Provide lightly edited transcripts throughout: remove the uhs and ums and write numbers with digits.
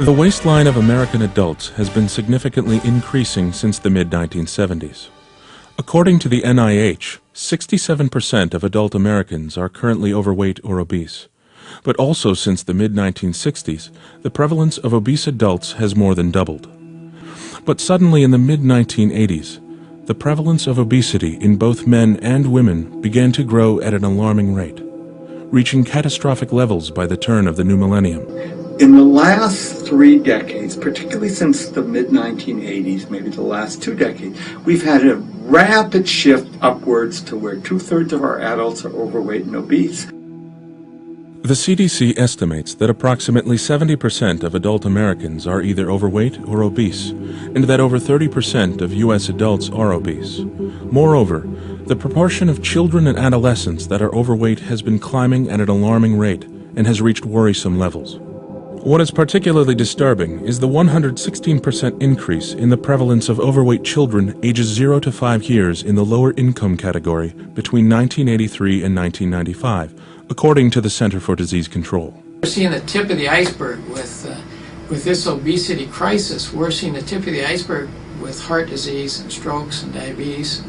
The waistline of American adults has been significantly increasing since the mid-1970s. According to the NIH, 67% of adult Americans are currently overweight or obese. But also since the mid-1960s, the prevalence of obese adults has more than doubled. But suddenly in the mid-1980s, the prevalence of obesity in both men and women began to grow at an alarming rate, reaching catastrophic levels by the turn of the new millennium. In the last 3 decades, particularly since the mid-1980s, maybe the last 2 decades, we've had a rapid shift upwards to where 2/3 of our adults are overweight and obese. The CDC estimates that approximately 70% of adult Americans are either overweight or obese, and that over 30% of U.S. adults are obese. Moreover, the proportion of children and adolescents that are overweight has been climbing at an alarming rate and has reached worrisome levels. What is particularly disturbing is the 116% increase in the prevalence of overweight children ages 0 to 5 years in the lower income category between 1983 and 1995, according to the Center for Disease Control. We're seeing the tip of the iceberg with this obesity crisis. We're seeing the tip of the iceberg with heart disease and strokes and diabetes,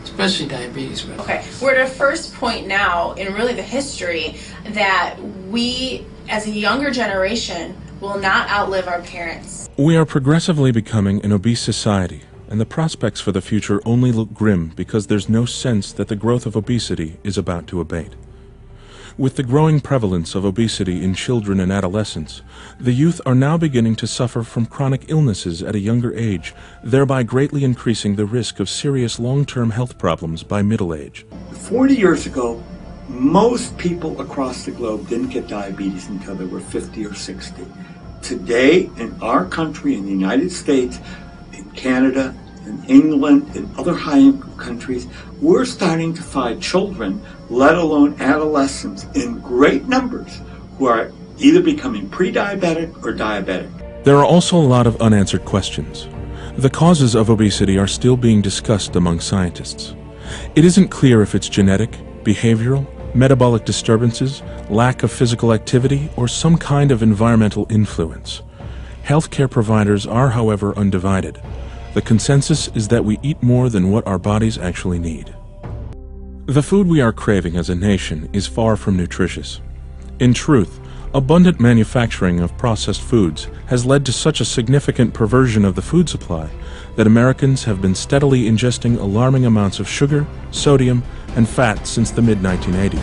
especially diabetes. Okay, we're at a first point now in really the history that we, as a younger generation, will not outlive our parents. We are progressively becoming an obese society, and the prospects for the future only look grim because there's no sense that the growth of obesity is about to abate. With the growing prevalence of obesity in children and adolescents, the youth are now beginning to suffer from chronic illnesses at a younger age, thereby greatly increasing the risk of serious long-term health problems by middle age. 40 years ago, most people across the globe didn't get diabetes until they were 50 or 60. Today, in our country, in the United States, in Canada, in England, in other high-income countries, we're starting to find children, let alone adolescents, in great numbers who are either becoming pre-diabetic or diabetic. There are also a lot of unanswered questions. The causes of obesity are still being discussed among scientists. It isn't clear if it's genetic, behavioral, metabolic disturbances, lack of physical activity, or some kind of environmental influence. Healthcare providers are, however, undivided. The consensus is that we eat more than what our bodies actually need. The food we are craving as a nation is far from nutritious. In truth, abundant manufacturing of processed foods has led to such a significant perversion of the food supply that Americans have been steadily ingesting alarming amounts of sugar, sodium, and fat since the mid-1980s.